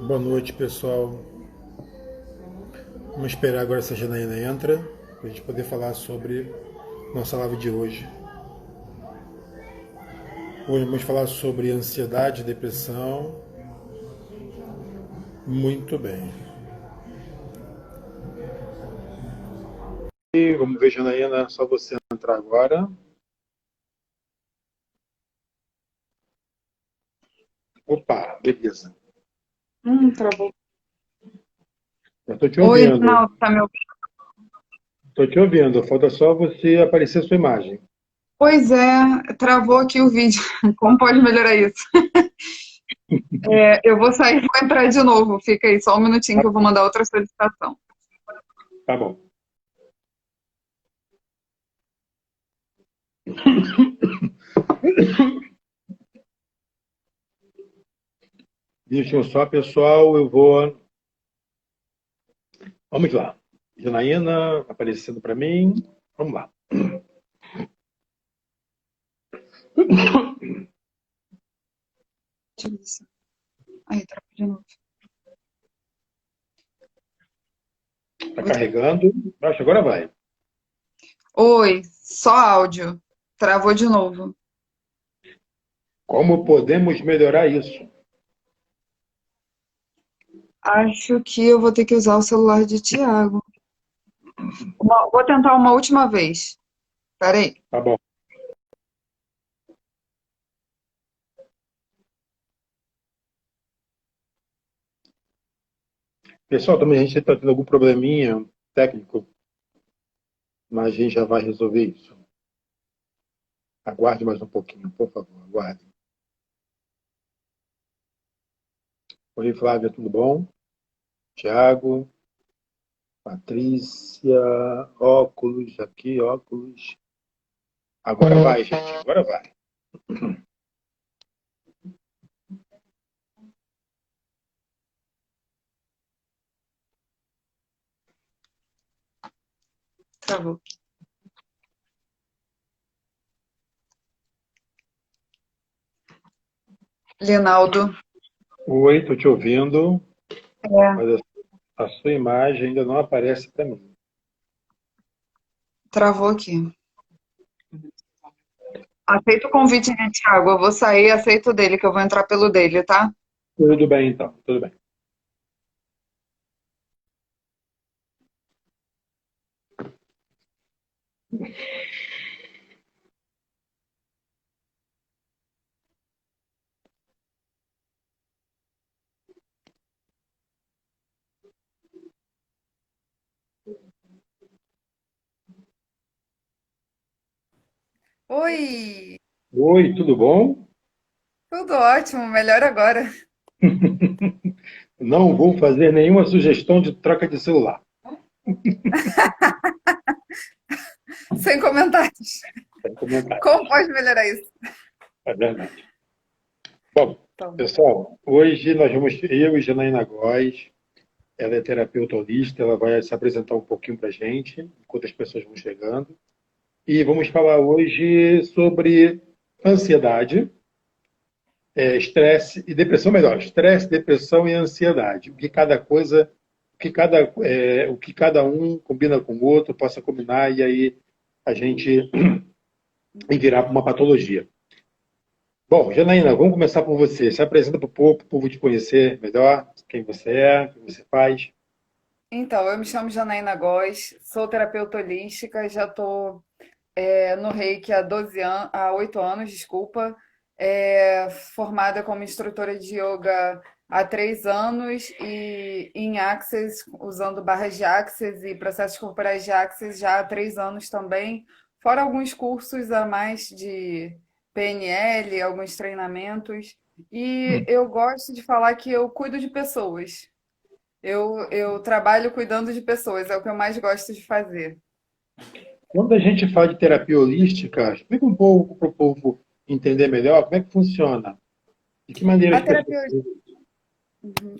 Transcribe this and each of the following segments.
Boa noite, pessoal. Vamos esperar agora se a Janaína entra para a gente poder falar sobre nossa live de hoje. Hoje vamos falar sobre ansiedade, depressão. Muito bem. E vamos ver, Janaína, só você entrar agora. Opa, beleza. Travou. Eu estou te Oi, ouvindo. Ronaldo, tá me ouvindo? Estou te ouvindo. Falta só você aparecer a sua imagem. Pois é, travou aqui o vídeo. Como pode melhorar isso? Eu vou sair e vou entrar de novo. Fica aí só um minutinho Tá, que eu vou mandar outra solicitação. tá bom. Deixa eu só, pessoal. Eu vou. Vamos lá. Janaína aparecendo para mim. Vamos lá. Deixa eu ver se- Aí, travou de novo. Está carregando. Acho que agora vai. Oi, só áudio. Travou de novo. Como podemos melhorar isso? Acho que eu vou ter que usar o celular de Tiago. Vou tentar uma última vez. Peraí. Tá bom. Pessoal, também a gente está tendo algum probleminha técnico, mas a gente já vai resolver isso. Aguarde mais um pouquinho, por favor, aguarde. Oi, Flávia, tudo bom? Tiago, Patrícia, óculos, aqui, óculos. Agora vai, gente, agora vai. Travou. Linaldo. Oi, estou te ouvindo, É, mas a sua imagem ainda não aparece para mim. travou aqui. Aceita o convite de Tiago. Eu vou sair e aceito o dele, que eu vou entrar pelo dele, tá? Tudo bem, então, tudo bem. Oi, Oi, tudo bom? tudo ótimo, melhor agora. Não vou fazer nenhuma sugestão de troca de celular. Sem comentários. Sem comentários. Como pode melhorar isso? É verdade. Bom, Então, pessoal, hoje nós vamos, eu e Janaína Góes, ela é terapeuta holística, ela vai se apresentar um pouquinho para a gente, enquanto as pessoas vão chegando. E vamos falar hoje sobre ansiedade, estresse e depressão, melhor, estresse, depressão e ansiedade. O que cada coisa, o que cada um combina com o outro, possa combinar e aí a gente e virar para uma patologia. Bom, Janaína, vamos começar por você. Se apresenta para o povo te conhecer melhor, quem você é, o que você faz. eu me chamo Janaína Góes, sou terapeuta holística, já estou no Reiki há 12 anos, há 8 anos, desculpa, formada como instrutora de yoga há 3 anos e em Access, usando barras de Access e processos corporais de Access já há 3 anos também, fora alguns cursos a mais de PNL, alguns treinamentos. E eu gosto de falar que eu cuido de pessoas. Eu trabalho cuidando de pessoas, é o que eu mais gosto de fazer. Quando a gente fala de terapia holística, explica um pouco para o povo entender melhor como é que funciona. De que maneira A as pessoas. terapia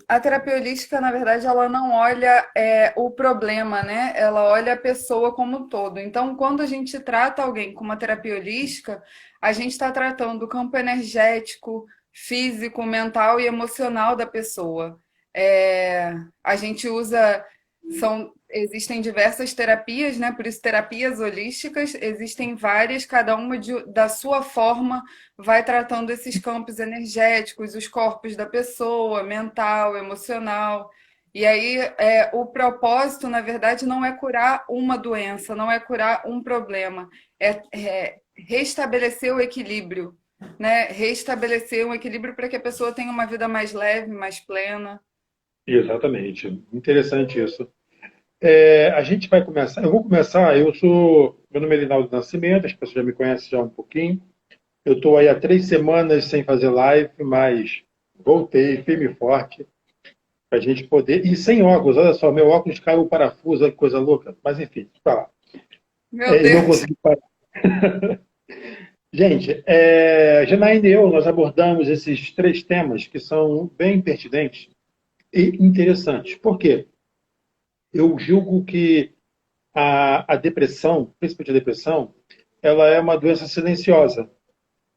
A terapia holística, na verdade, ela não olha o problema, né? Ela olha a pessoa como um todo. Então, quando a gente trata alguém com uma terapia holística, a gente está tratando o campo energético, físico, mental e emocional da pessoa. A gente usa, existem diversas terapias, né? Por isso, terapias holísticas, existem várias, cada uma da sua forma vai tratando esses campos energéticos, os corpos da pessoa, mental, emocional. E aí, o propósito, na verdade, não é curar uma doença, não é curar um problema, é restabelecer o equilíbrio, né? Restabelecer um equilíbrio para que a pessoa tenha uma vida mais leve, mais plena. Exatamente. Interessante isso. A gente vai começar. Eu vou começar. Meu nome é Linaldo Nascimento, as pessoas já me conhecem já um pouquinho. Eu estou aí há 3 semanas sem fazer live, mas voltei firme e forte para a gente poder. E sem óculos, olha só, meu óculos caiu o parafuso, olha que coisa louca. Mas enfim, tá lá. Meu E não Deus! consegui parar. Gente, Janaína e eu, nós abordamos esses 3 temas que são bem pertinentes e interessantes. Por quê? Eu julgo que a depressão, principalmente a depressão, ela é uma doença silenciosa.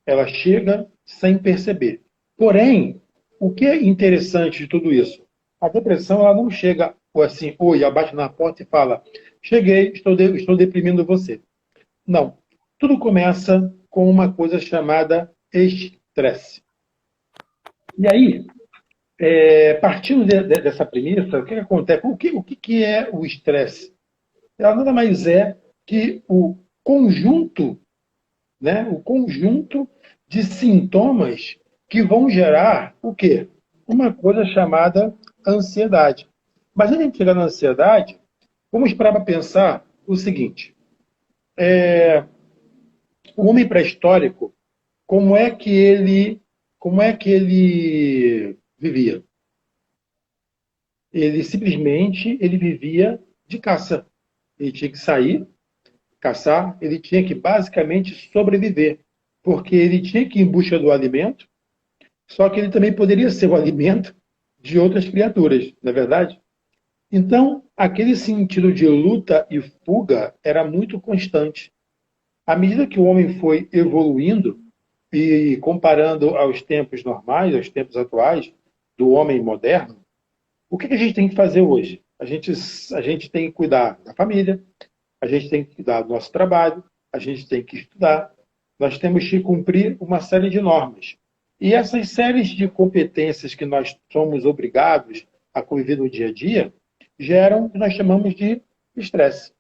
Ela chega sem perceber. Porém, o que é interessante de tudo isso? A depressão ela não chega assim, oi, abate na porta e fala: cheguei, estou deprimindo você. Não. Tudo começa com uma coisa chamada estresse. E aí, partindo dessa premissa, o que acontece? O que é o estresse? Ela nada mais é que o conjunto, né? O conjunto de sintomas que vão gerar o quê? Uma coisa chamada ansiedade. Mas antes de chegar na ansiedade, vamos parar para pensar o seguinte: o homem pré-histórico, como é que ele vivia? Ele vivia de caça. Ele tinha que sair, caçar, ele tinha que basicamente sobreviver, porque ele tinha que ir em busca do alimento, só que ele também poderia ser o alimento de outras criaturas, não é verdade? Então, aquele sentido de luta e fuga era muito constante. À medida que o homem foi evoluindo e comparando aos tempos normais, aos tempos atuais, do homem moderno, o que a gente tem que fazer hoje? A gente tem que cuidar da família, a gente tem que cuidar do nosso trabalho, a gente tem que estudar, nós temos que cumprir uma série de normas. E essas séries de competências que nós somos obrigados a conviver no dia a dia geram o que nós chamamos de estresse.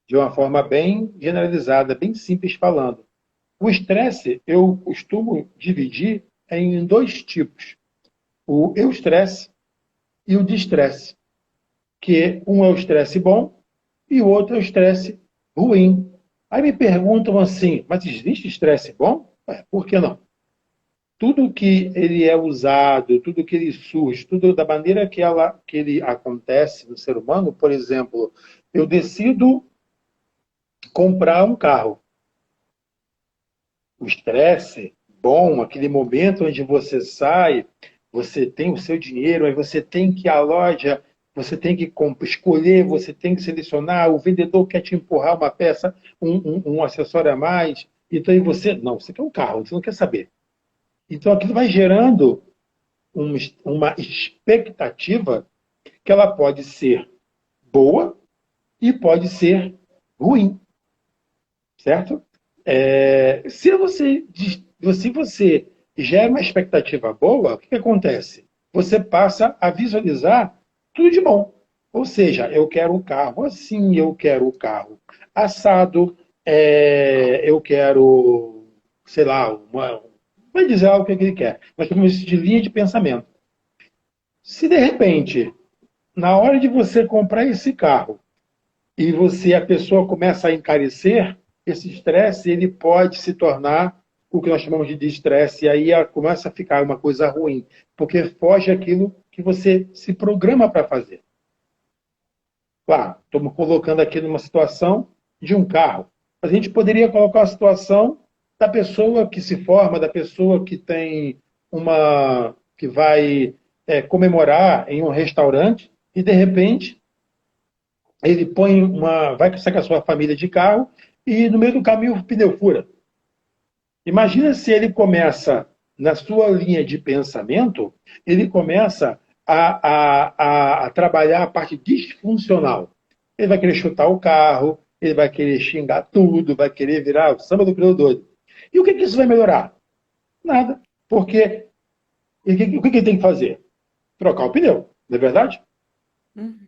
De uma forma bem generalizada, bem simples falando. O estresse eu costumo dividir em 2 tipos: o eustresse e o distresse, que um é o estresse bom e o outro é o estresse ruim. Aí me perguntam assim, mas existe estresse bom? Por que não? Tudo que ele é usado, tudo que ele surge, tudo da maneira que ele acontece no ser humano, por exemplo, eu decido comprar um carro. O estresse bom, aquele momento onde você sai, você tem o seu dinheiro, aí você tem que ir à loja, você tem que escolher, você tem que selecionar, o vendedor quer te empurrar uma peça, um acessório a mais, então aí você quer um carro, você não quer saber. Então aquilo vai gerando uma expectativa que ela pode ser boa e pode ser ruim, certo? Se você gera uma expectativa boa, o que acontece? Você passa a visualizar tudo de bom. Ou seja, eu quero um carro assim, eu quero o carro assado, eu quero, sei lá, vai dizer algo que ele quer. Nós chamamos isso de linha de pensamento. Se de repente, na hora de você comprar esse carro, e a pessoa começa a encarecer, esse estresse ele pode se tornar o que nós chamamos de estresse, e aí começa a ficar uma coisa ruim, porque foge aquilo que você se programa para fazer. Claro, estamos colocando aqui numa situação de um carro, mas a gente poderia colocar a situação da pessoa que se forma, da pessoa que tem que vai comemorar em um restaurante, e de repente ele vai sair com a sua família de carro e no meio do caminho o pneu fura. Imagina se ele começa, na sua linha de pensamento, ele começa a trabalhar a parte disfuncional. Ele vai querer chutar o carro, ele vai querer xingar tudo, vai querer virar o samba do pneu doido. E o que isso vai melhorar? Nada. Porque o que ele tem que fazer? Trocar o pneu, não é verdade?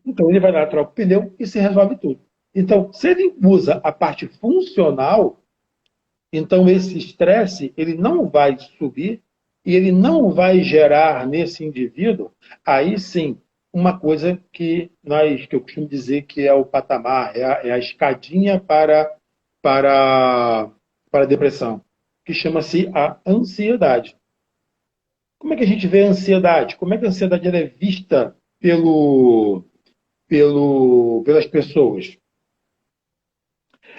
Então ele vai lá, troca o pneu e se resolve tudo. Então, se ele usa a parte funcional, então esse estresse ele não vai subir e ele não vai gerar nesse indivíduo, aí sim, uma coisa que eu costumo dizer que é o patamar, é a escadinha para a depressão, que chama-se a ansiedade. Como é que a gente vê a ansiedade? Como é que a ansiedade ela é vista pelas pessoas?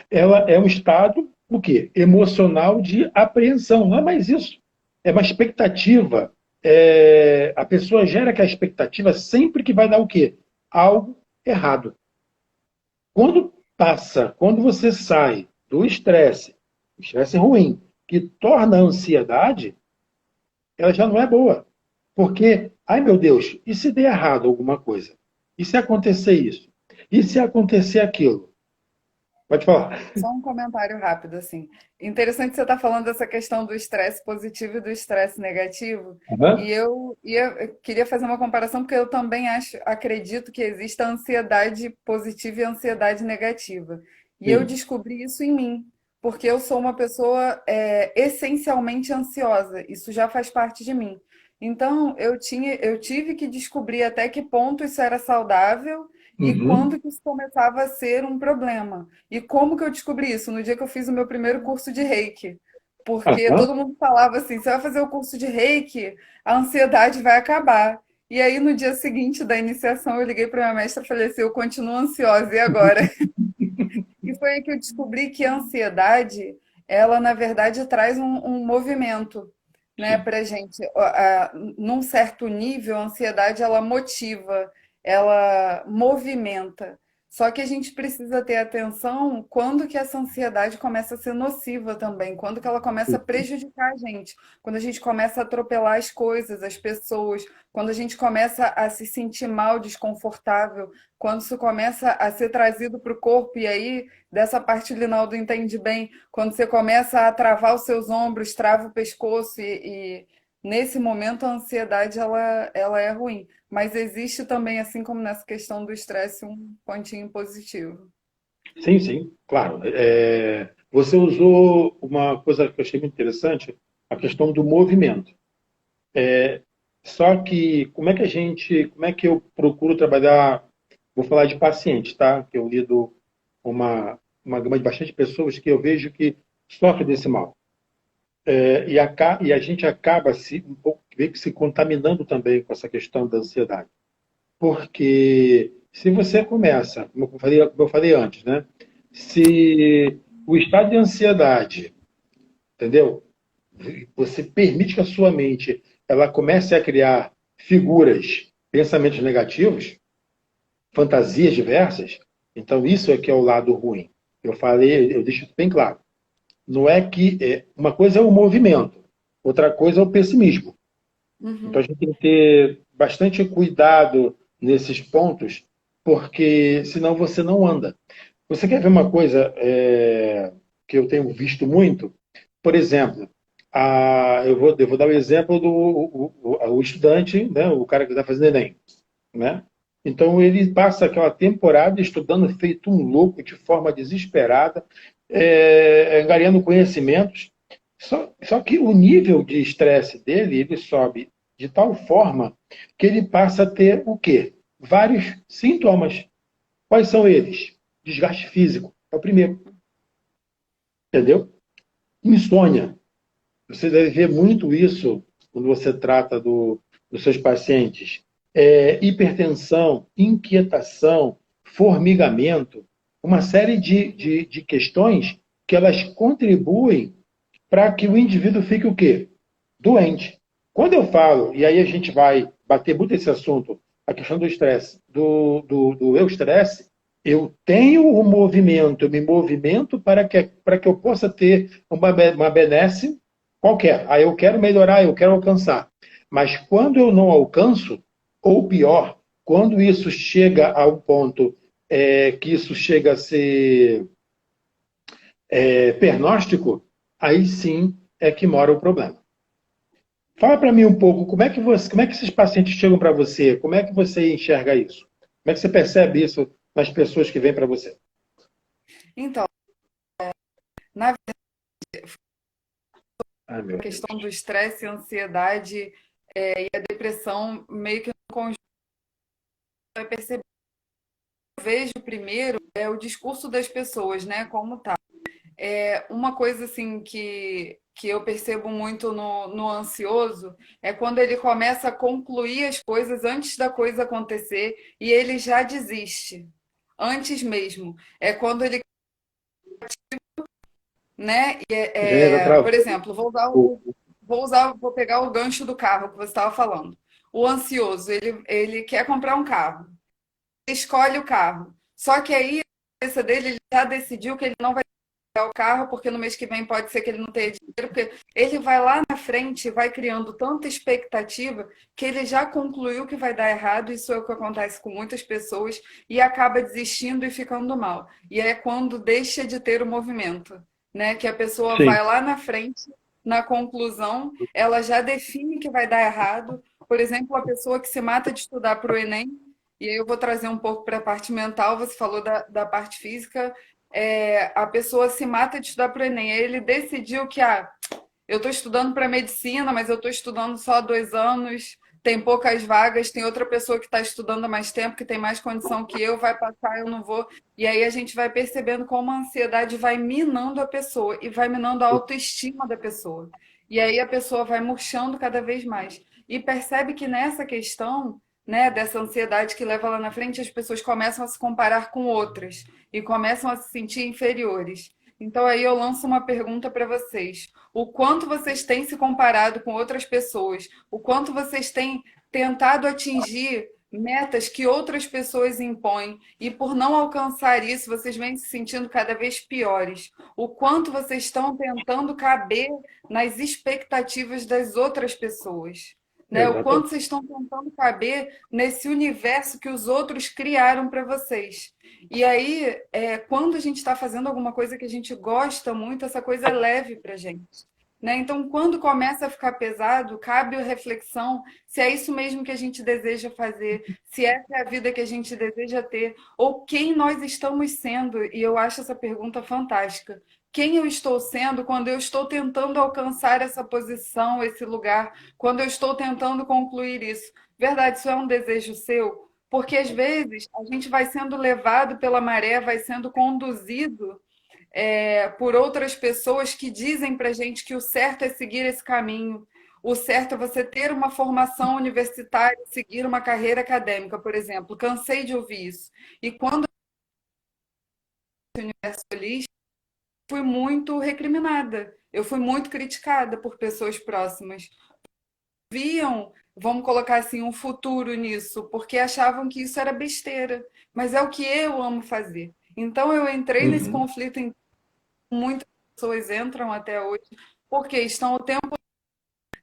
Ela é um estado, o quê? Emocional de apreensão. Não é mais isso. É uma expectativa. A pessoa gera aquela expectativa sempre que vai dar o quê? Algo errado. Quando você sai do estresse ruim, que torna a ansiedade, ela já não é boa. Porque, ai meu Deus, e se der errado alguma coisa? E se acontecer isso? E se acontecer aquilo? Pode falar. Só um comentário rápido, assim. Interessante você estar falando dessa questão do estresse positivo e do estresse negativo. Uhum. E eu queria fazer uma comparação, porque eu também acredito que exista ansiedade positiva e ansiedade negativa. E eu Sim. descobri isso em mim, porque eu sou uma pessoa essencialmente ansiosa. Isso já faz parte de mim. Então, eu tive que descobrir até que ponto isso era saudável e Uhum. quando que isso começava a ser um problema. E como que eu descobri isso? No dia que eu fiz o meu primeiro curso de Reiki. Porque Aham. todo mundo falava assim: você vai fazer o curso de Reiki, a ansiedade vai acabar. E aí, no dia seguinte da iniciação, eu liguei para minha mestra e falei assim: eu continuo ansiosa, e agora? E foi aí que eu descobri que a ansiedade, ela, na verdade, traz um movimento, né, Sim. pra gente. Num certo nível, a ansiedade, ela motiva, ela movimenta. Só que a gente precisa ter atenção quando que essa ansiedade começa a ser nociva também, quando que ela começa a prejudicar a gente, quando a gente começa a atropelar as coisas, as pessoas, quando a gente começa a se sentir mal, desconfortável, quando isso começa a ser trazido para o corpo, e aí, dessa parte o Linaldo entende bem, quando você começa a travar os seus ombros, trava o pescoço, e nesse momento a ansiedade ela é ruim. Mas existe também, assim como nessa questão do estresse, um pontinho positivo. Sim, sim, claro. Você usou uma coisa que eu achei muito interessante, a questão do movimento. Só que como é que eu procuro trabalhar, vou falar de pacientes, tá? Que eu lido com uma gama de bastante pessoas que eu vejo que sofrem desse mal. E a gente acaba um pouco meio que se contaminando também com essa questão da ansiedade. Porque se você começa, como eu falei antes, né? Se o estado de ansiedade, entendeu? Você permite que a sua mente ela comece a criar figuras, pensamentos negativos, fantasias diversas, então isso é que é o lado ruim. Eu deixo isso bem claro. Não é que uma coisa é o movimento, outra coisa é o pessimismo. Então a Uhum. gente tem que ter bastante cuidado nesses pontos, porque senão você não anda. Você quer ver uma coisa que eu tenho visto muito? Por exemplo, eu vou dar o exemplo do o estudante, né, o cara que está fazendo Enem. Né? Então ele passa aquela temporada estudando feito um louco, de forma desesperada, angariando conhecimentos. Só que o nível de estresse dele, ele sobe de tal forma que ele passa a ter o quê? Vários sintomas. Quais são eles? Desgaste físico. É o primeiro. Entendeu? Insônia. Você deve ver muito isso quando você trata dos seus pacientes. Hipertensão, inquietação, formigamento, uma série de questões que elas contribuem para que o indivíduo fique o quê? Doente. Quando eu falo, e aí a gente vai bater muito esse assunto, a questão do estresse, do eu estresse, eu tenho o movimento, eu me movimento para que eu possa ter uma benesse qualquer. Aí eu quero melhorar, eu quero alcançar. Mas quando eu não alcanço, Ou pior, quando isso chega a um ponto que isso chega a ser pernóstico, aí sim é que mora o problema. Fala para mim um pouco, como é que esses pacientes chegam para você? Como é que você enxerga isso? Como é que você percebe isso nas pessoas que vêm para você? Então, na Ai, meu questão Deus. do estresse, ansiedade e a depressão, meio que no conjunto, vai perceber. Eu vejo primeiro o discurso das pessoas, né? Como tá. Uma coisa assim que eu percebo muito no ansioso é quando ele começa a concluir as coisas antes da coisa acontecer e ele já desiste, antes mesmo. É quando ele, né? Gente, Por travou. exemplo, vou pegar o gancho do carro que você estava falando. O ansioso, ele quer comprar um carro, ele escolhe o carro. Só que aí, a cabeça dele, ele já decidiu que ele não vai o carro, porque no mês que vem pode ser que ele não tenha dinheiro, porque ele vai lá na frente, vai criando tanta expectativa que ele já concluiu que vai dar errado, isso é o que acontece com muitas pessoas, e acaba desistindo e ficando mal. E é quando deixa de ter o movimento, né? Que a pessoa Sim. vai lá na frente, na conclusão, ela já define que vai dar errado. Por exemplo, a pessoa que se mata de estudar para o Enem, e aí eu vou trazer um pouco para a parte mental, você falou da parte física, a pessoa se mata de estudar para o Enem. Aí ele decidiu que eu estou estudando para medicina, mas eu estou estudando só 2 anos, tem poucas vagas, tem outra pessoa que está estudando há mais tempo, que tem mais condição que eu, vai passar, eu não vou. E aí a gente vai percebendo como a ansiedade vai minando a pessoa e vai minando a autoestima da pessoa. E aí a pessoa vai murchando cada vez mais. E percebe que nessa questão, né, dessa ansiedade que leva lá na frente, as pessoas começam a se comparar com outras e começam a se sentir inferiores. Então aí eu lanço uma pergunta para vocês. O quanto vocês têm se comparado com outras pessoas? O quanto vocês têm tentado atingir metas que outras pessoas impõem e por não alcançar isso, vocês vêm se sentindo cada vez piores? O quanto vocês estão tentando caber nas expectativas das outras pessoas? Né? O quanto Exatamente. vocês estão tentando caber nesse universo que os outros criaram para vocês? E aí, quando a gente está fazendo alguma coisa que a gente gosta muito, essa coisa é leve para a gente. Né? Então, quando começa a ficar pesado, cabe a reflexão se é isso mesmo que a gente deseja fazer, se essa é a vida que a gente deseja ter, ou quem nós estamos sendo. E eu acho essa pergunta fantástica. Quem eu estou sendo quando eu estou tentando alcançar essa posição, esse lugar, quando eu estou tentando concluir isso? Verdade, isso é um desejo seu? Porque às vezes a gente vai sendo levado pela maré, vai sendo conduzido por outras pessoas que dizem para gente que o certo é seguir esse caminho. O certo é você ter uma formação universitária, seguir uma carreira acadêmica, por exemplo. Cansei de ouvir isso. E quando eu fui universo holístico, fui muito recriminada. Eu fui muito criticada por pessoas próximas. Viam, vamos colocar assim, um futuro nisso, porque achavam que isso era besteira. Mas é o que eu amo fazer. Então eu entrei nesse Uhum. conflito em que muitas pessoas entram até hoje, porque estão o tempo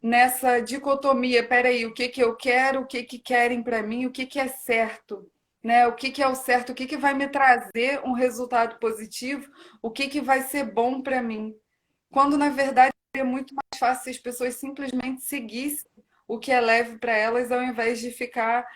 nessa dicotomia, peraí, o que que eu quero, o que que querem para mim, o que que é certo, né? O que que é o certo, o que que vai me trazer um resultado positivo, o que que vai ser bom para mim. Quando na verdade é muito mais fácil se as pessoas simplesmente seguissem o que é leve para elas, ao invés de ficar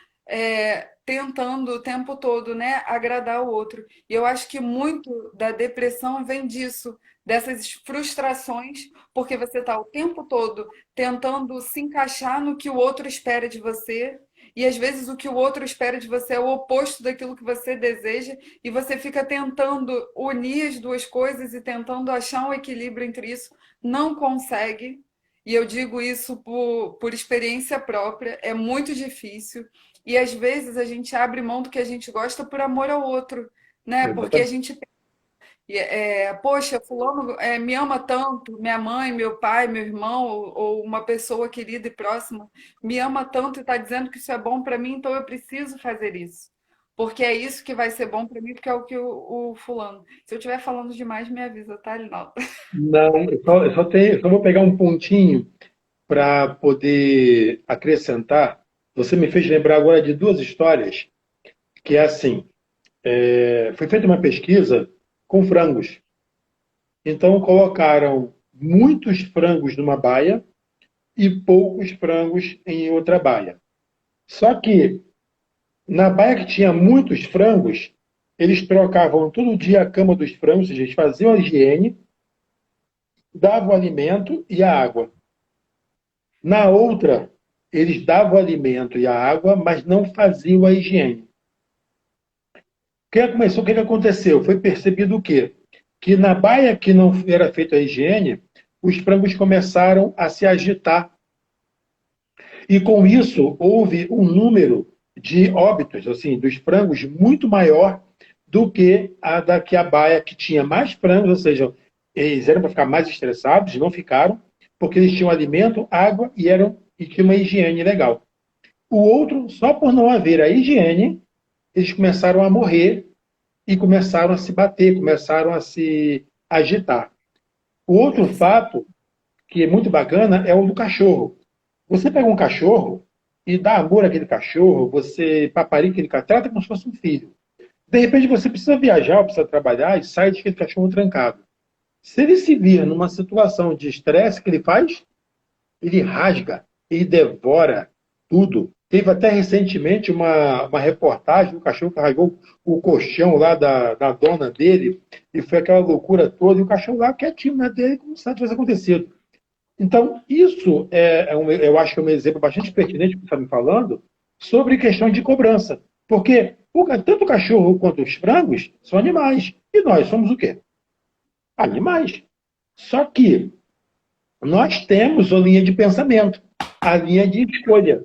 tentando o tempo todo, né, agradar o outro. E eu acho que muito da depressão vem disso, dessas frustrações, porque você está o tempo todo tentando se encaixar no que o outro espera de você. E às vezes o que o outro espera de você é o oposto daquilo que você deseja, e você fica tentando unir as duas coisas e tentando achar um equilíbrio entre isso, não consegue. E eu digo isso por experiência própria, é muito difícil. E às vezes a gente abre mão do que a gente gosta por amor ao outro, né? Porque a Exatamente. gente poxa, fulano me ama tanto, minha mãe, meu pai, meu irmão, ou uma pessoa querida e próxima, me ama tanto e está dizendo que isso é bom para mim, então eu preciso fazer isso. Porque é isso que vai ser bom para mim, porque é o que o fulano. Se eu estiver falando demais, me avisa, tá, Linaldo? Não, eu só vou pegar um pontinho para poder acrescentar. Você me fez lembrar agora de duas histórias, que é assim, foi feita uma pesquisa com frangos. Então colocaram muitos frangos numa baia e poucos frangos em outra baia. Só que na baia que tinha muitos frangos, eles trocavam todo dia a cama dos frangos, ou seja, eles faziam a higiene, davam o alimento e a água. Na outra, eles davam o alimento e a água, mas não faziam a higiene. O que aconteceu? Foi percebido o quê? Que na baia que não era feita a higiene, os frangos começaram a se agitar. E com isso, houve um número de óbitos, assim, dos frangos muito maior do que a baia que tinha mais frangos, ou seja, eles eram para ficar mais estressados, não ficaram, porque eles tinham alimento, água e tinham uma higiene legal. O outro, só por não haver a higiene, eles começaram a morrer e começaram a se bater, começaram a se agitar. O outro fato, que é muito bacana, é o do cachorro. Você pega um cachorro e dá amor àquele cachorro, você paparica aquele cachorro, trata como se fosse um filho. De repente você precisa viajar, precisa trabalhar e sai de aquele cachorro trancado. Se ele se vir numa situação de estresse, o que ele faz? Ele rasga, ele devora tudo. Teve até recentemente uma reportagem do cachorro que rasgou o colchão lá da dona dele, e foi aquela loucura toda, e o cachorro lá quietinho na dele, como se nada tivesse acontecido. Então, isso eu acho que é um exemplo bastante pertinente que você está me falando sobre questão de cobrança. Porque tanto o cachorro quanto os frangos são animais. E nós somos o quê? Animais. Só que nós temos a linha de pensamento, a linha de escolha,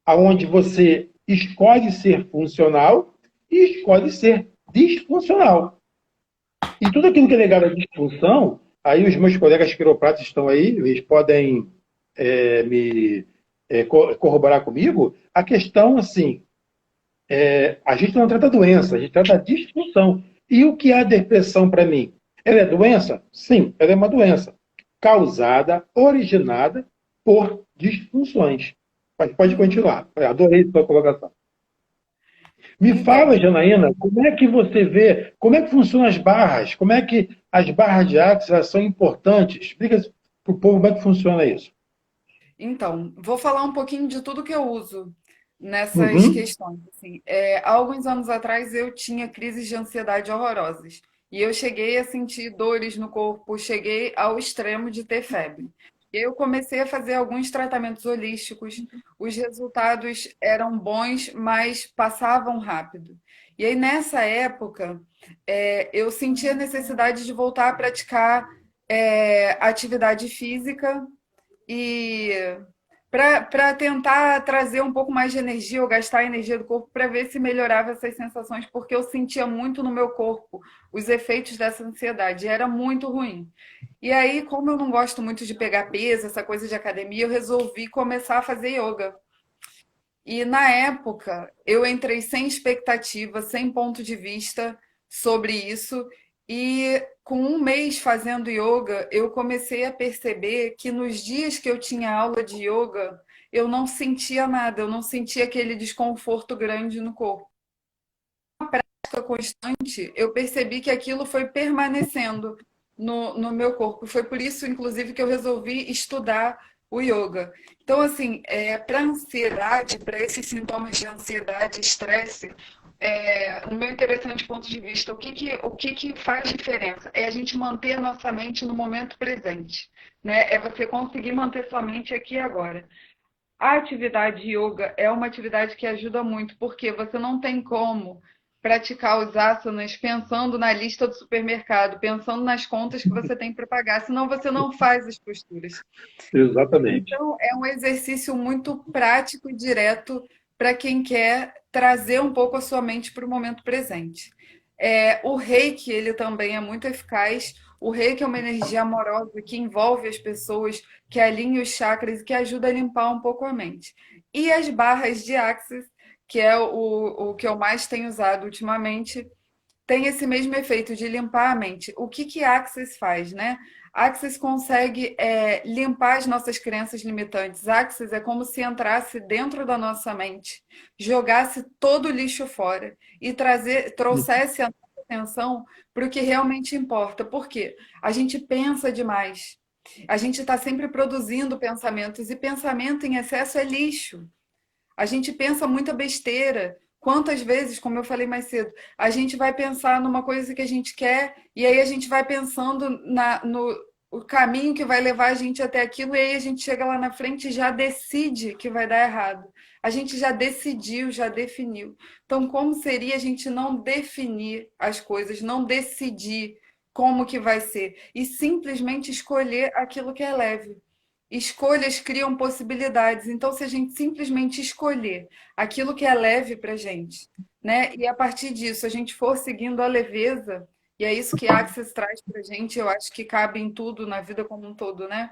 aonde você escolhe ser funcional e escolhe ser disfuncional. E tudo aquilo que é ligado à disfunção, aí os meus colegas quiropratas estão aí, eles podem me corroborar comigo, a questão, assim, a gente não trata doença, a gente trata disfunção. E o que é a depressão para mim? Ela é doença? Sim, ela é uma doença causada, originada por disfunções. Mas pode continuar. Adorei a sua colocação. Me fala, Entendo. Janaína, como é que você vê, como é que funcionam as barras? Como é que as barras de Axis são importantes? Explica para o povo como é que funciona isso. Então, vou falar um pouquinho de tudo que eu uso nessas Uhum. questões. Assim, há alguns anos atrás eu tinha crises de ansiedade horrorosas e eu cheguei a sentir dores no corpo, cheguei ao extremo de ter febre. Eu comecei a fazer alguns tratamentos holísticos, os resultados eram bons, mas passavam rápido. E aí, nessa época, eu senti a necessidade de voltar a praticar atividade física e para tentar trazer um pouco mais de energia ou gastar a energia do corpo para ver se melhorava essas sensações, porque eu sentia muito no meu corpo os efeitos dessa ansiedade, e era muito ruim. E aí, como eu não gosto muito de pegar peso, essa coisa de academia, eu resolvi começar a fazer yoga. E na época, eu entrei sem expectativa, sem ponto de vista sobre isso. E com um mês fazendo yoga, eu comecei a perceber que nos dias que eu tinha aula de yoga, eu não sentia nada, eu não sentia aquele desconforto grande no corpo. Prática constante, eu percebi que aquilo foi permanecendo no meu corpo. Foi por isso, inclusive, que eu resolvi estudar o yoga. Então, assim, para ansiedade, para esses sintomas de ansiedade, estresse, no meu interessante ponto de vista, o que faz diferença? É a gente manter a nossa mente no momento presente, né? É você conseguir manter sua mente aqui e agora. A atividade yoga é uma atividade que ajuda muito, porque você não tem como praticar os asanas pensando na lista do supermercado, pensando nas contas que você tem para pagar, senão você não faz as posturas. Exatamente. Então, é um exercício muito prático e direto para quem quer trazer um pouco a sua mente para o momento presente. O reiki, ele também é muito eficaz. O reiki é uma energia amorosa que envolve as pessoas, que alinha os chakras e que ajuda a limpar um pouco a mente. E as barras de Axis, que é o que eu mais tenho usado ultimamente, tem esse mesmo efeito de limpar a mente. O que a Access faz, né? A Access consegue limpar as nossas crenças limitantes. A Access é como se entrasse dentro da nossa mente, jogasse todo o lixo fora e trouxesse a nossa atenção para o que realmente importa. Por quê? A gente pensa demais. A gente está sempre produzindo pensamentos e pensamento em excesso é lixo. A gente pensa muita besteira. Quantas vezes, como eu falei mais cedo, a gente vai pensar numa coisa que a gente quer e aí a gente vai pensando no o caminho que vai levar a gente até aquilo e aí a gente chega lá na frente e já decide que vai dar errado. A gente já decidiu, já definiu. Então, como seria a gente não definir as coisas, não decidir como que vai ser e simplesmente escolher aquilo que é leve? Escolhas criam possibilidades. Então, se a gente simplesmente escolher aquilo que é leve para a gente, né? E a partir disso a gente for seguindo a leveza, e é isso que a Access traz para a gente, eu acho que cabe em tudo, na vida como um todo, né?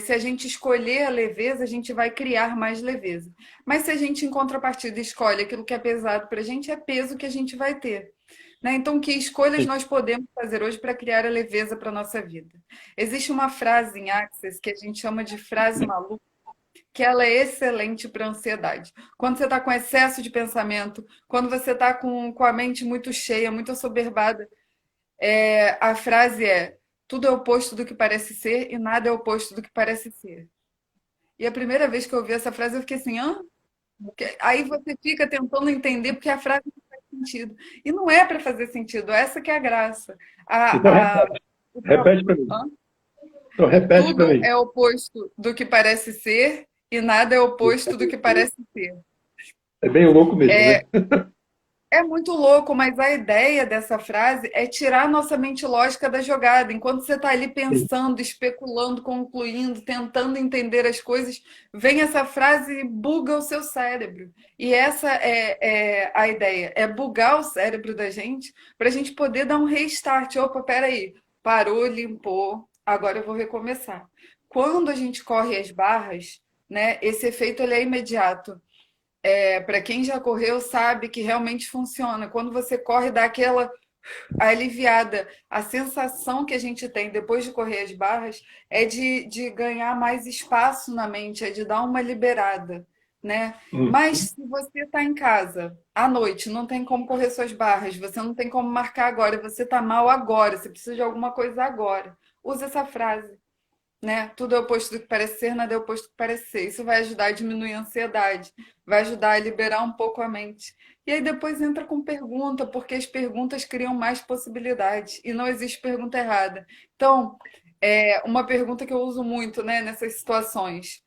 Se a gente escolher a leveza, a gente vai criar mais leveza. Mas se a gente, em contrapartida, escolhe aquilo que é pesado para a gente, é peso que a gente vai ter. Né? Então, que escolhas nós podemos fazer hoje para criar a leveza para a nossa vida? Existe uma frase em Access que a gente chama de frase maluca, que ela é excelente para a ansiedade. Quando você está com excesso de pensamento, quando você está com a mente muito cheia, muito assoberbada, a frase é: tudo é oposto do que parece ser e nada é oposto do que parece ser. E a primeira vez que eu ouvi essa frase, eu fiquei assim, hã? Aí você fica tentando entender porque a frase não faz sentido. E não é para fazer sentido, essa que é a graça. Então, A, a, repete para mim. Hã? Então, repete para Tudo mim. é oposto do que parece ser e nada é oposto do que parece ser. É bem louco mesmo, né? É muito louco, mas a ideia dessa frase é tirar a nossa mente lógica da jogada. Enquanto você está ali pensando, especulando, concluindo, tentando entender as coisas, vem essa frase e buga o seu cérebro. E essa é a ideia, é bugar o cérebro da gente para a gente poder dar um restart. Opa, peraí, parou, limpou, agora eu vou recomeçar. Quando a gente corre as barras, né, esse efeito ele é imediato. Para quem já correu, sabe que realmente funciona. Quando você corre, dá aquela aliviada. A sensação que a gente tem depois de correr as barras é de ganhar mais espaço na mente, é de dar uma liberada, né? Mas se você está em casa à noite, não tem como correr suas barras, você não tem como marcar agora, você está mal agora, você precisa de alguma coisa agora. Usa essa frase, né? Tudo é oposto do que parece ser, nada é oposto do que parece ser. Isso vai ajudar a diminuir a ansiedade, vai ajudar a liberar um pouco a mente. E aí depois entra com pergunta, porque as perguntas criam mais possibilidades e não existe pergunta errada. Então, uma pergunta que eu uso muito, né, nessas situações.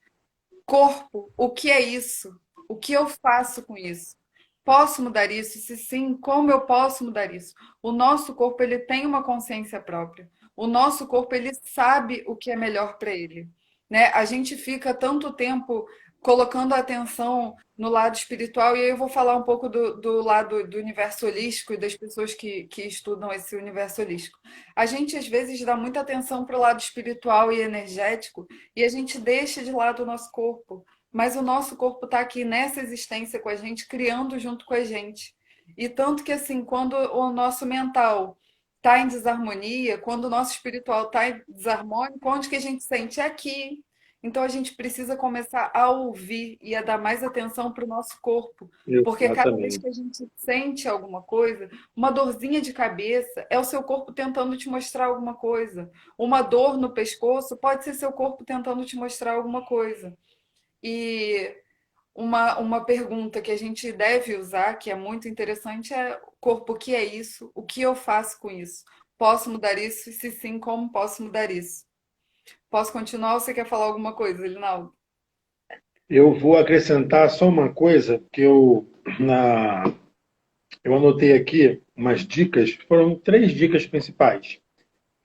Corpo, o que é isso? O que eu faço com isso? Posso mudar isso? Se sim, como eu posso mudar isso? O nosso corpo ele tem uma consciência própria. O nosso corpo ele sabe o que é melhor para ele, né? A gente fica tanto tempo colocando a atenção no lado espiritual e aí eu vou falar um pouco do lado do universo holístico e das pessoas que estudam esse universo holístico. A gente às vezes dá muita atenção para o lado espiritual e energético e a gente deixa de lado o nosso corpo. Mas o nosso corpo está aqui nessa existência com a gente, criando junto com a gente. E tanto que, assim, quando o nosso mental está em desarmonia, quando o nosso espiritual está em desarmônico, onde que a gente sente? É aqui. Então a gente precisa começar a ouvir e a dar mais atenção para o nosso corpo. Porque cada vez Exatamente. que a gente sente alguma coisa, uma dorzinha de cabeça é o seu corpo tentando te mostrar alguma coisa. Uma dor no pescoço pode ser seu corpo tentando te mostrar alguma coisa. E uma pergunta que a gente deve usar, que é muito interessante, é: corpo, o que é isso? O que eu faço com isso? Posso mudar isso? E se sim, como posso mudar isso? Posso continuar ou você quer falar alguma coisa, Linaldo? Eu vou acrescentar só uma coisa que eu anotei aqui umas dicas, foram 3 dicas principais,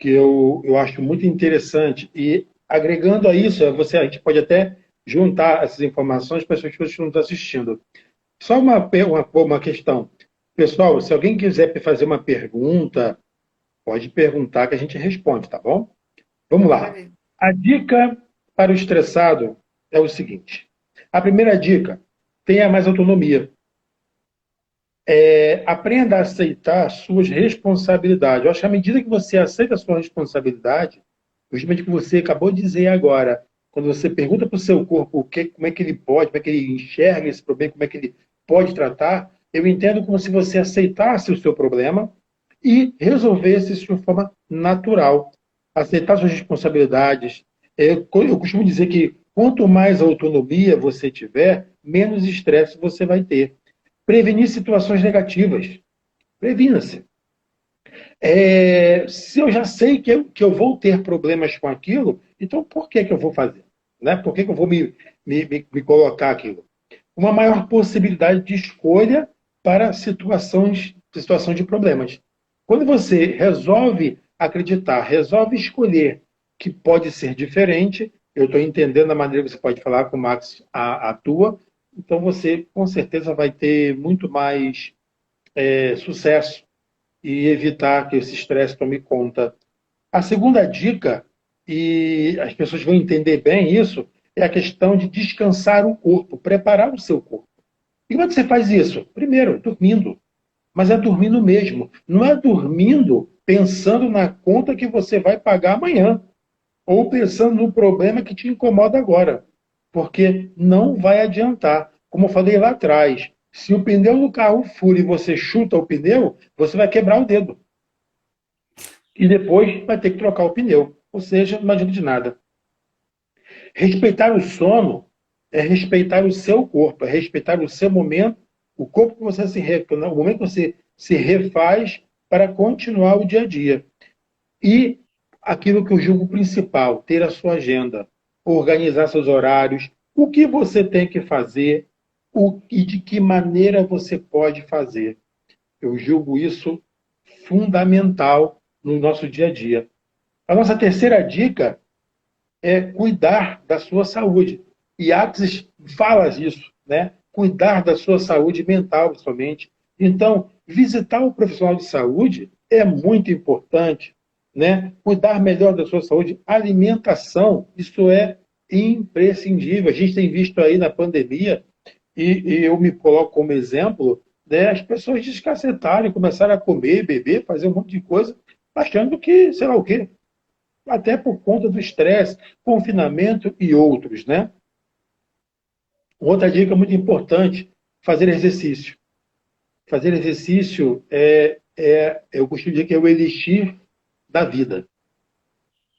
que eu acho muito interessante. E agregando a isso, a gente pode até juntar essas informações para as pessoas que não estão assistindo. Só uma questão. Pessoal, se alguém quiser fazer uma pergunta, pode perguntar que a gente responde, tá bom? Vamos lá. Maravilha. A dica para o estressado é o seguinte. A primeira dica, tenha mais autonomia. Aprenda a aceitar suas responsabilidades. Eu acho que à medida que você aceita a sua responsabilidade, justamente o que você acabou de dizer agora, quando você pergunta para o seu corpo como é que ele pode, como é que ele enxerga esse problema, como é que ele pode tratar, eu entendo como se você aceitasse o seu problema e resolvesse isso de uma forma natural. Aceitar suas responsabilidades. Eu costumo dizer que quanto mais autonomia você tiver, menos estresse você vai ter. Prevenir situações negativas. Previna-se. Se eu já sei que eu vou ter problemas com aquilo, então por que eu vou fazer? Né? Por que eu vou me colocar aquilo? Uma maior possibilidade de escolha para situação de problemas. Quando você resolve acreditar, resolve escolher que pode ser diferente, eu estou entendendo a maneira que você pode falar com o Max atua, então você com certeza vai ter muito mais sucesso e evitar que esse estresse tome conta. A segunda dica, e as pessoas vão entender bem isso, é a questão de descansar o corpo, preparar o seu corpo. E como é que você faz isso? Primeiro, dormindo. Mas é dormindo mesmo. Não é dormindo pensando na conta que você vai pagar amanhã. Ou pensando no problema que te incomoda agora. Porque não vai adiantar. Como eu falei lá atrás, se o pneu do carro fura e você chuta o pneu, você vai quebrar o dedo. E depois vai ter que trocar o pneu. Ou seja, não adianta de nada. Respeitar o sono é respeitar o seu corpo, é respeitar o seu momento, o corpo que você o momento que você se refaz para continuar o dia a dia. E aquilo que eu julgo principal, ter a sua agenda, organizar seus horários, o que você tem que fazer e de que maneira você pode fazer. Eu julgo isso fundamental no nosso dia a dia. A nossa terceira dica é cuidar da sua saúde. E Axis fala isso, né? Cuidar da sua saúde mental, principalmente. Então, visitar o profissional de saúde é muito importante, né? Cuidar melhor da sua saúde, alimentação, isso é imprescindível. A gente tem visto aí na pandemia, e eu me coloco como exemplo, né, as pessoas descacetarem, começaram a comer, beber, fazer um monte de coisa, achando que, sei lá o quê, até por conta do estresse, confinamento e outros, né? Outra dica muito importante, fazer exercício. Fazer exercício eu costumo dizer que é o elixir da vida.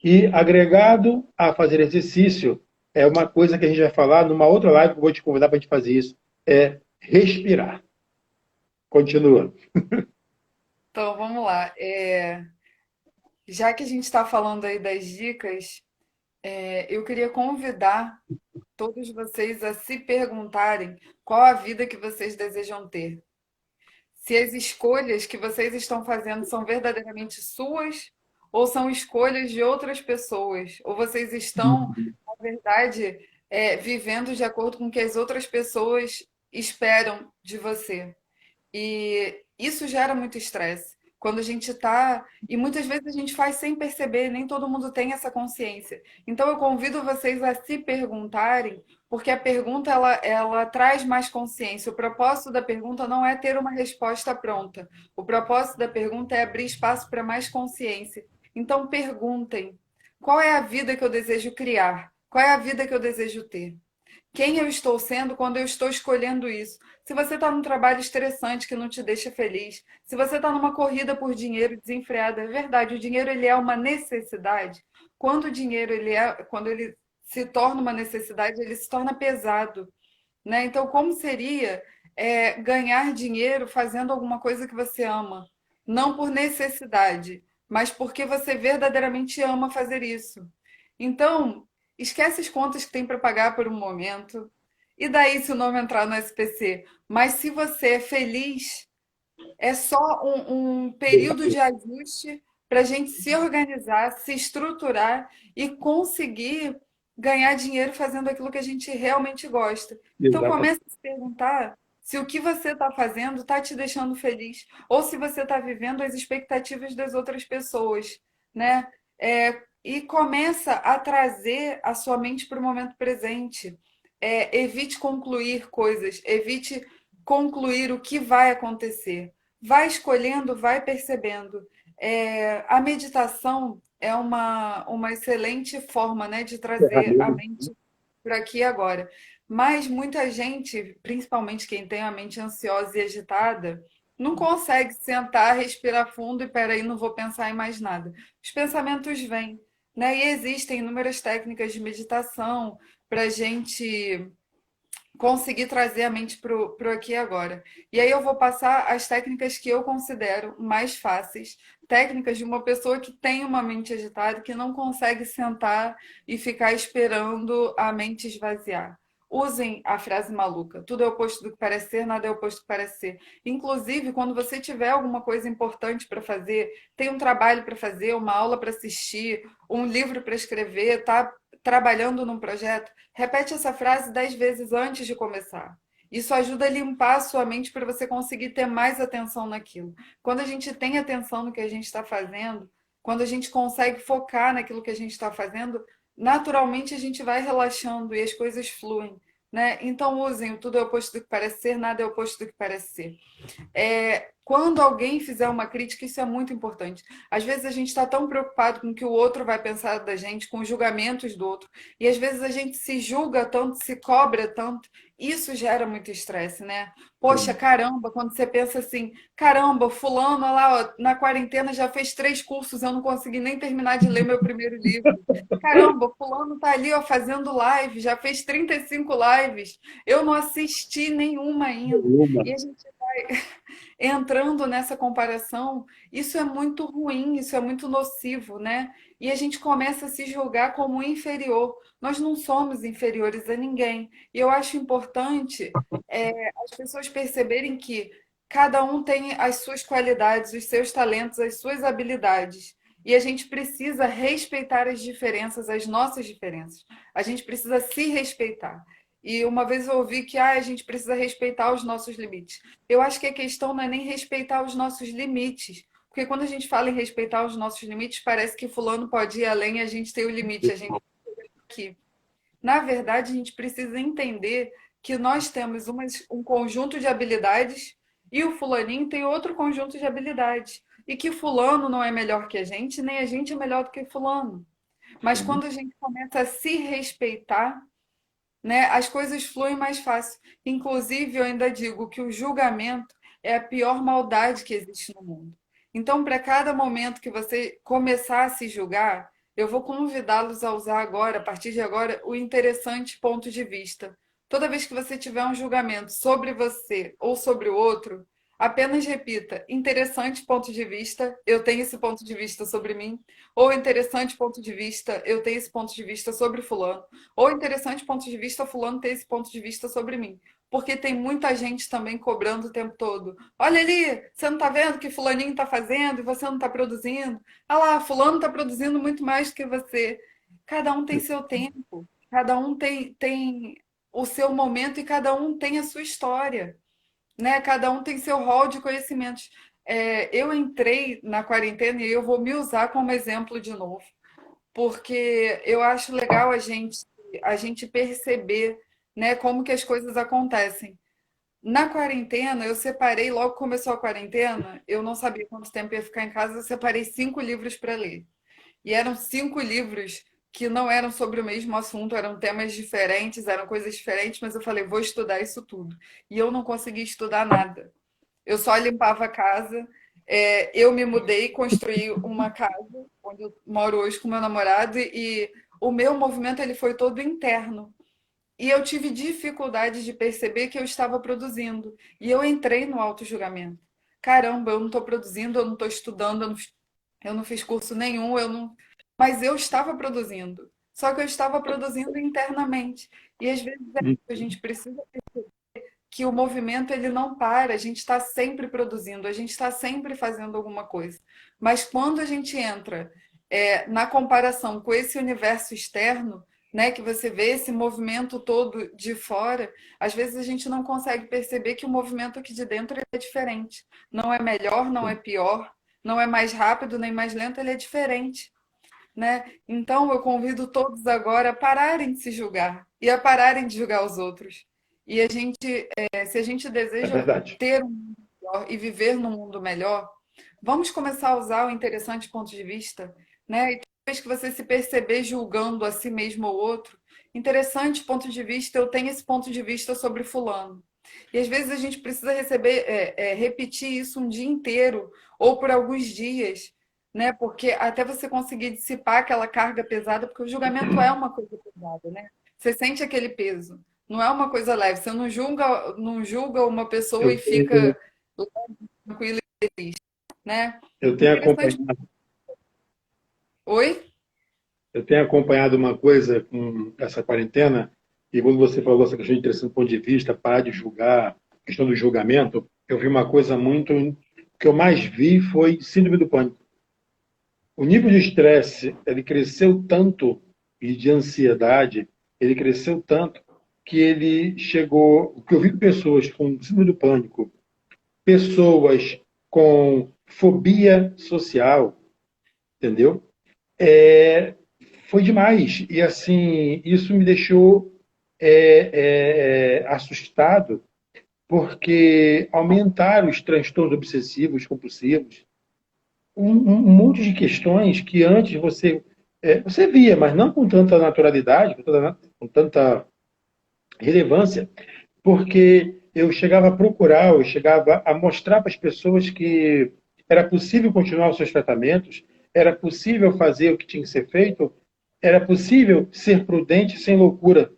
E agregado a fazer exercício, é uma coisa que a gente vai falar numa outra live que eu vou te convidar para a gente fazer isso, é respirar. Continua. Então, vamos lá. Já que a gente está falando aí das dicas, eu queria convidar todos vocês a se perguntarem qual a vida que vocês desejam ter. Se as escolhas que vocês estão fazendo são verdadeiramente suas ou são escolhas de outras pessoas, ou vocês estão, na verdade, vivendo de acordo com o que as outras pessoas esperam de você. E isso gera muito estresse. Quando a gente está. E muitas vezes a gente faz sem perceber, nem todo mundo tem essa consciência. Então eu convido vocês a se perguntarem, porque a pergunta ela traz mais consciência. O propósito da pergunta não é ter uma resposta pronta. O propósito da pergunta é abrir espaço para mais consciência. Então perguntem: qual é a vida que eu desejo criar? Qual é a vida que eu desejo ter? Quem eu estou sendo quando eu estou escolhendo isso? Se você está num trabalho estressante que não te deixa feliz, se você está numa corrida por dinheiro desenfreada, é verdade, o dinheiro ele é uma necessidade. Quando o dinheiro quando ele se torna uma necessidade, ele se torna pesado, né? Então, como seria ganhar dinheiro fazendo alguma coisa que você ama? Não por necessidade, mas porque você verdadeiramente ama fazer isso. Então, esquece as contas que tem para pagar por um momento. E daí se o nome entrar no SPC? Mas se você é feliz, é só um período de ajuste para a gente se organizar, se estruturar e conseguir ganhar dinheiro fazendo aquilo que a gente realmente gosta. Então Exatamente. comece a se perguntar se o que você está fazendo está te deixando feliz ou se você está vivendo as expectativas das outras pessoas, né? E começa a trazer a sua mente para o momento presente. Evite concluir coisas, evite concluir o que vai acontecer. Vai escolhendo, vai percebendo. A meditação é uma excelente forma, né, de trazer a mente para aqui e agora. Mas muita gente, principalmente quem tem a mente ansiosa e agitada, não consegue sentar, respirar fundo e peraí, não vou pensar em mais nada. Os pensamentos vêm, né? E existem inúmeras técnicas de meditação para a gente conseguir trazer a mente pro aqui e agora. E aí eu vou passar as técnicas que eu considero mais fáceis, técnicas de uma pessoa que tem uma mente agitada, que não consegue sentar e ficar esperando a mente esvaziar. Usem a frase maluca. Tudo é oposto do que parece ser, nada é oposto do que parece ser. Inclusive, quando você tiver alguma coisa importante para fazer, tem um trabalho para fazer, uma aula para assistir, um livro para escrever, tá trabalhando num projeto, repete essa frase 10 vezes antes de começar. Isso ajuda a limpar a sua mente para você conseguir ter mais atenção naquilo. Quando a gente tem atenção no que a gente está fazendo, quando a gente consegue focar naquilo que a gente está fazendo, naturalmente a gente vai relaxando e as coisas fluem, né? Então usem o tudo é oposto do que parece ser, nada é oposto do que parece ser. Quando alguém fizer uma crítica, isso é muito importante. Às vezes a gente está tão preocupado com o que o outro vai pensar da gente, com os julgamentos do outro, e às vezes a gente se julga tanto, se cobra tanto, isso gera muito estresse, né? Poxa, caramba, quando você pensa assim, caramba, fulano lá, ó, na quarentena já fez 3 cursos, eu não consegui nem terminar de ler meu primeiro livro. Caramba, fulano tá ali, ó, fazendo live, já fez 35 lives, eu não assisti nenhuma ainda. E a gente entrando nessa comparação, isso é muito ruim, isso é muito nocivo, né? E a gente começa a se julgar como inferior. Nós não somos inferiores a ninguém. E eu acho importante as pessoas perceberem que cada um tem as suas qualidades, os seus talentos, as suas habilidades. E a gente precisa respeitar as diferenças, as nossas diferenças. A gente precisa se respeitar. E uma vez eu ouvi que a gente precisa respeitar os nossos limites. Eu acho que a questão não é nem respeitar os nossos limites, porque quando a gente fala em respeitar os nossos limites, parece que fulano pode ir além e a gente tem o limite, a gente aqui. Na verdade, a gente precisa entender que nós temos um conjunto de habilidades e o fulaninho tem outro conjunto de habilidades. E que fulano não é melhor que a gente, nem a gente é melhor do que fulano. Mas quando a gente começa a se respeitar, né, as coisas fluem mais fácil. Inclusive, eu ainda digo que o julgamento é a pior maldade que existe no mundo. Então, para cada momento que você começar a se julgar, eu vou convidá-los a usar agora, a partir de agora, o interessante ponto de vista. Toda vez que você tiver um julgamento sobre você ou sobre o outro, apenas repita: interessante ponto de vista, eu tenho esse ponto de vista sobre mim, ou interessante ponto de vista, eu tenho esse ponto de vista sobre fulano. Ou interessante ponto de vista, fulano ter esse ponto de vista sobre mim. Porque tem muita gente também cobrando o tempo todo. Olha ali, você não está vendo o que fulaninho está fazendo e você não está produzindo? Ah lá, fulano está produzindo muito mais do que você. Cada um tem seu tempo, cada um tem o seu momento e cada um tem a sua história, né? Cada um tem seu rol de conhecimentos. Eu entrei na quarentena e eu vou me usar como exemplo de novo, porque eu acho legal a gente perceber, né, como que as coisas acontecem. Na quarentena, eu separei, logo que começou a quarentena, eu não sabia quanto tempo ia ficar em casa, eu separei 5 livros para ler. E eram 5 livros que não eram sobre o mesmo assunto, eram temas diferentes, eram coisas diferentes, mas eu falei, vou estudar isso tudo. E eu não consegui estudar nada. Eu só limpava a casa. Eu me mudei, construí uma casa onde eu moro hoje com meu namorado e o meu movimento ele foi todo interno. E eu tive dificuldade de perceber que eu estava produzindo. E eu entrei no auto-julgamento. Caramba, eu não estou produzindo, eu não estou estudando, eu não fiz curso nenhum, eu não... mas eu estava produzindo. Só que eu estava produzindo internamente. E às vezes a gente precisa que o movimento ele não para, a gente está sempre produzindo, a gente está sempre fazendo alguma coisa. Mas quando a gente entra na comparação com esse universo externo, né, que você vê esse movimento todo de fora, às vezes a gente não consegue perceber que o movimento aqui de dentro é diferente. Não é melhor, não é pior, não é mais rápido nem mais lento, ele é diferente. Né? Então eu convido todos agora a pararem de se julgar e a pararem de julgar os outros E a gente, se a gente É deseja verdade. ter um mundo melhor e viver num mundo melhor, vamos começar a usar o interessante ponto de vista, né? E toda vez que você se perceber julgando a si mesmo ou outro, interessante ponto de vista, eu tenho esse ponto de vista sobre fulano. E às vezes a gente precisa repetir isso um dia inteiro ou por alguns dias, né? Porque até você conseguir dissipar aquela carga pesada, porque o julgamento é uma coisa pesada, né? Você sente aquele peso, não é uma coisa leve. Você não julga uma pessoa Eu e tenho, fica tranquilo, né? eu tenho Interessante. acompanhado, Oi? eu tenho acompanhado uma coisa com essa quarentena, e quando você falou essa questão de interessante ponto de vista, parar de julgar, questão do julgamento, eu vi uma coisa muito. O que eu mais vi foi síndrome do pânico. O nível de estresse, ele cresceu tanto, e de ansiedade, ele cresceu tanto, que ele chegou. Que eu vi pessoas com síndrome do pânico, pessoas com fobia social, entendeu? É, foi demais. E assim, isso me deixou assustado, porque aumentaram os transtornos obsessivos, compulsivos, um monte de questões que antes você via, mas não com tanta naturalidade, com tanta relevância, porque eu chegava a procurar, eu chegava a mostrar para as pessoas que era possível continuar os seus tratamentos, era possível fazer o que tinha que ser feito, era possível ser prudente sem loucura,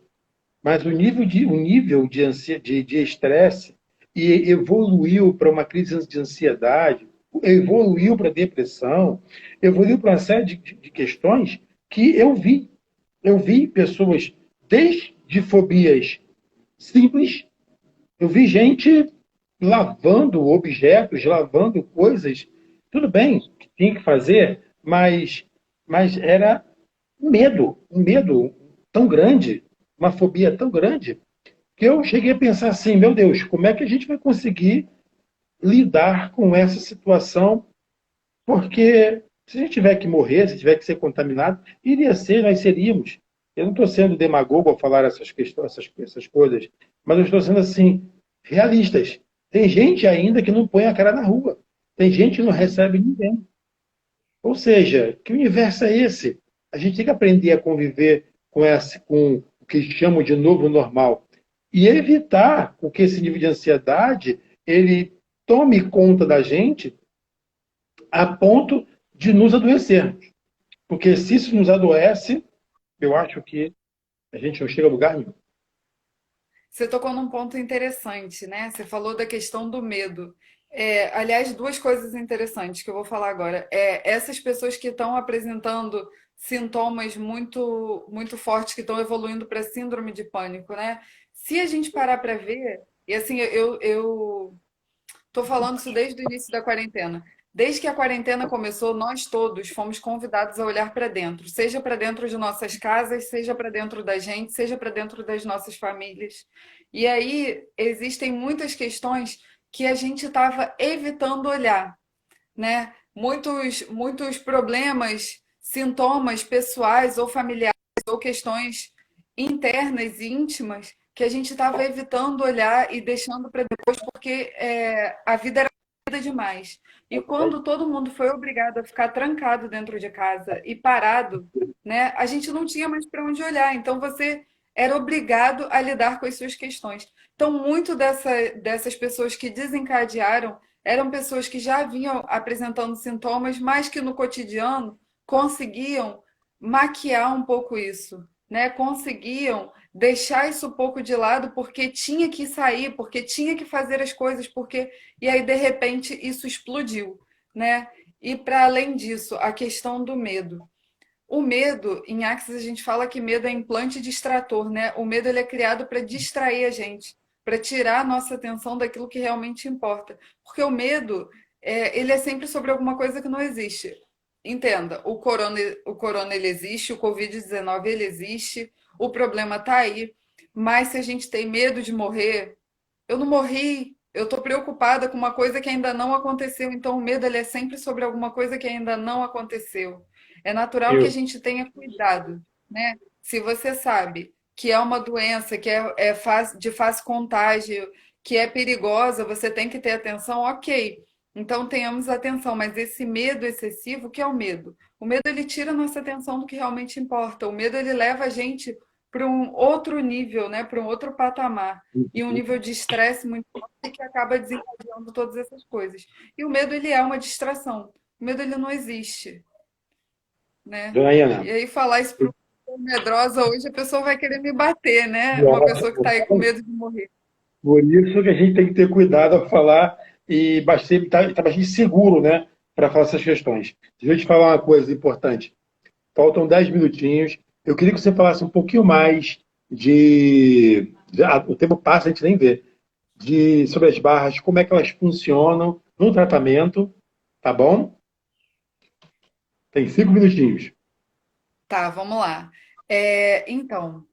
mas o nível de estresse e evoluiu para uma crise de ansiedade, evoluiu para depressão, evoluiu para uma série de questões que eu vi. Eu vi pessoas desde fobias simples, eu vi gente lavando objetos, lavando coisas, tudo bem, que tinha que fazer, mas era um medo tão grande, uma fobia tão grande, que eu cheguei a pensar assim, meu Deus, como é que a gente vai conseguir lidar com essa situação? Porque se a gente tiver que morrer, se tiver que ser contaminado, iria ser, nós seríamos. Eu não estou sendo demagogo ao falar essas questões, essas coisas, mas eu estou sendo assim, realistas. Tem gente ainda que não põe a cara na rua. Tem gente que não recebe ninguém. Ou seja, que universo é esse? A gente tem que aprender a conviver com o que chamam de novo normal e evitar que esse nível de ansiedade ele tome conta da gente a ponto de nos adoecermos. Porque se isso nos adoece, eu acho que a gente não chega a lugar nenhum. Você tocou num ponto interessante, né? Você falou da questão do medo. Aliás, duas coisas interessantes que eu vou falar agora. Essas pessoas que estão apresentando sintomas muito fortes, que estão evoluindo para síndrome de pânico, né? Se a gente parar para ver, e assim, eu tô falando isso desde o início da quarentena. Desde que a quarentena começou, nós todos fomos convidados a olhar para dentro, seja para dentro de nossas casas, seja para dentro da gente, seja para dentro das nossas famílias. E aí existem muitas questões que a gente estava evitando olhar, né? Muitos problemas, sintomas pessoais ou familiares ou questões internas e íntimas que a gente estava evitando olhar e deixando para depois porque a vida era corrida demais. E quando todo mundo foi obrigado a ficar trancado dentro de casa e parado, né, a gente não tinha mais para onde olhar. Então você era obrigado a lidar com as suas questões. Então, muito dessas pessoas que desencadearam eram pessoas que já vinham apresentando sintomas, mas que no cotidiano conseguiam maquiar um pouco isso, né? Conseguiam deixar isso um pouco de lado porque tinha que sair, porque tinha que fazer as coisas, porque e aí de repente isso explodiu, né? E para além disso, a questão do medo. O medo, em Axis a gente fala que medo é implante distrator, né? O medo ele é criado para distrair a gente, para tirar a nossa atenção daquilo que realmente importa. Porque o medo, ele é sempre sobre alguma coisa que não existe. Entenda, o corona ele existe, o Covid-19 ele existe, o problema está aí, mas se a gente tem medo de morrer, eu não morri, eu estou preocupada com uma coisa que ainda não aconteceu, então o medo ele é sempre sobre alguma coisa que ainda não aconteceu. É natural que a Eu, gente tenha cuidado, né? Se você sabe que é uma doença, que de fácil contágio, que é perigosa, você tem que ter atenção, ok. Então tenhamos atenção, mas esse medo excessivo, o que é o medo? O medo ele tira a nossa atenção do que realmente importa. O medo ele leva a gente para um outro nível, né? Para um outro patamar. E um nível de estresse muito forte que acaba desencadeando todas essas coisas. E o medo ele é uma distração. O medo ele não existe, né? Janaína, E aí falar isso para uma medrosa hoje, a pessoa vai querer me bater, né? Uma pessoa que está aí com medo de morrer. por isso que a gente tem que ter cuidado ao falar e estar bastante seguro, né, para falar essas questões. Deixa eu te falar uma coisa importante. Faltam 10 minutinhos. Eu queria que você falasse um pouquinho mais o tempo passa, a gente nem vê. Sobre as barras, como é que elas funcionam no tratamento, tá bom? Tem 5 minutinhos. Tá, vamos lá. Então,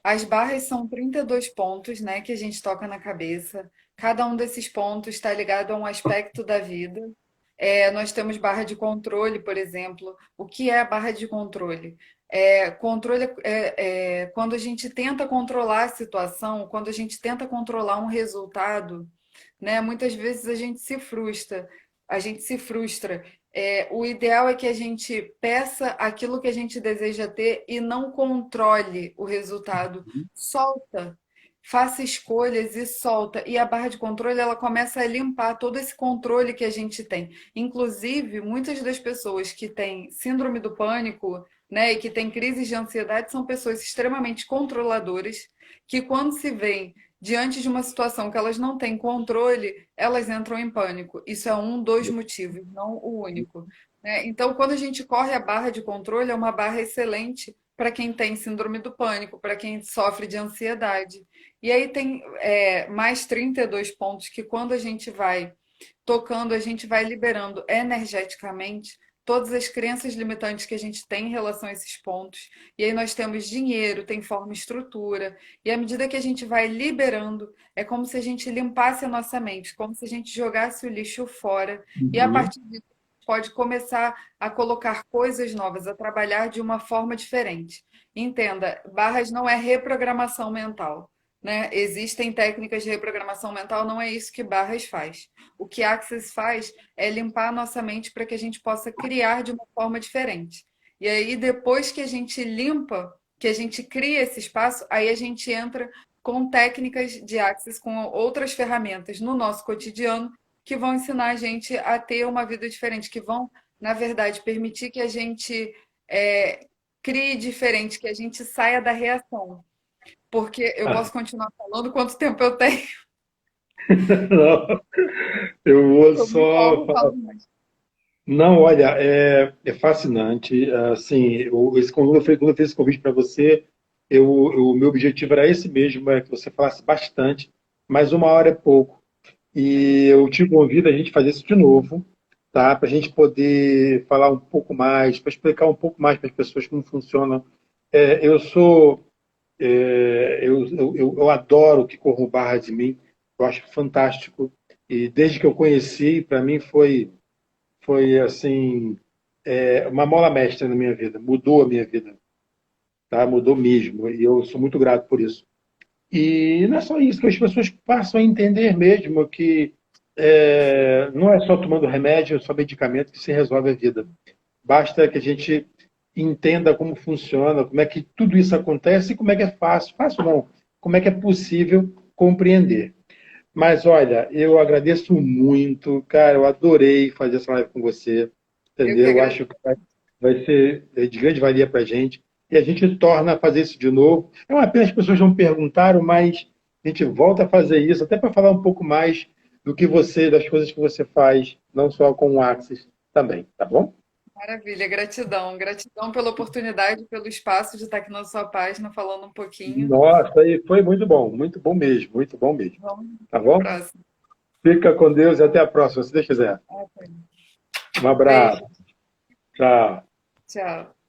as barras são 32 pontos, né, que a gente toca na cabeça. Cada um desses pontos está ligado a um aspecto da vida. Nós temos barra de controle, por exemplo. O que é a barra de controle? Controle é quando a gente tenta controlar a situação, quando a gente tenta controlar um resultado, né? Muitas vezes a gente se frustra. O ideal é que a gente peça aquilo que a gente deseja ter e não controle o resultado. Solta, faça escolhas e solta. E a barra de controle ela começa a limpar todo esse controle que a gente tem. Inclusive, muitas das pessoas que têm síndrome do pânico, né, e que têm crises de ansiedade são pessoas extremamente controladoras que quando se veem diante de uma situação que elas não têm controle, elas entram em pânico. Isso é um dos motivos, não o único, né? Então, quando a gente corre a barra de controle, é uma barra excelente para quem tem síndrome do pânico, para quem sofre de ansiedade. E aí tem mais 32 pontos que quando a gente vai tocando, a gente vai liberando energeticamente todas as crenças limitantes que a gente tem em relação a esses pontos. E aí nós temos dinheiro, tem forma e estrutura. E à medida que a gente vai liberando, é como se a gente limpasse a nossa mente, como se a gente jogasse o lixo fora. E a Uhum. partir disso, pode começar a colocar coisas novas, a trabalhar de uma forma diferente. Entenda, barras não é reprogramação mental, né? Existem técnicas de reprogramação mental, não é isso que barras faz. O que Access faz é limpar a nossa mente para que a gente possa criar de uma forma diferente. E aí, depois que a gente limpa, que a gente cria esse espaço, aí a gente entra com técnicas de Access, com outras ferramentas no nosso cotidiano, que vão ensinar a gente a ter uma vida diferente, que vão, na verdade, permitir que a gente crie diferente, que a gente saia da reação. Porque eu Ah, posso continuar falando quanto tempo eu tenho. não, eu vou Eu me só empolgo, falar. falo mais. Não, olha, é fascinante. Assim, quando eu fiz esse convite para você, o meu objetivo era esse mesmo, é que você falasse bastante, mas 1 hora é pouco. E eu te convido a gente fazer isso de novo, tá? Para a gente poder falar um pouco mais, para explicar um pouco mais para as pessoas como funciona. Eu sou, eu adoro o que corro barra de mim. Eu acho fantástico. E desde que eu conheci, para mim foi assim uma mola mestra na minha vida. Mudou a minha vida, tá? Mudou mesmo. E eu sou muito grato por isso. E não é só isso, que as pessoas passam a entender mesmo que não é só tomando remédio, só medicamento que se resolve a vida. Basta que a gente entenda como funciona, como é que tudo isso acontece e como é que é fácil. Fácil não, como é que é possível compreender. Mas olha, eu agradeço muito, cara, eu adorei fazer essa live com você, Eu que entendeu? Eu acho agradeço. que vai ser de grande valia para a gente. E a gente torna a fazer isso de novo. É uma pena as pessoas não perguntaram, mas a gente volta a fazer isso, até para falar um pouco mais das coisas que você faz, não só com o Axis também, tá bom? Maravilha, gratidão. Gratidão pela oportunidade, pelo espaço de estar aqui na sua página falando um pouquinho. Nossa, aí foi muito bom mesmo, muito bom mesmo. Vamos Tá para a bom? próxima. Fica com Deus e até a próxima, se Deus quiser. Um Beijo, abraço. Tchau. tchau.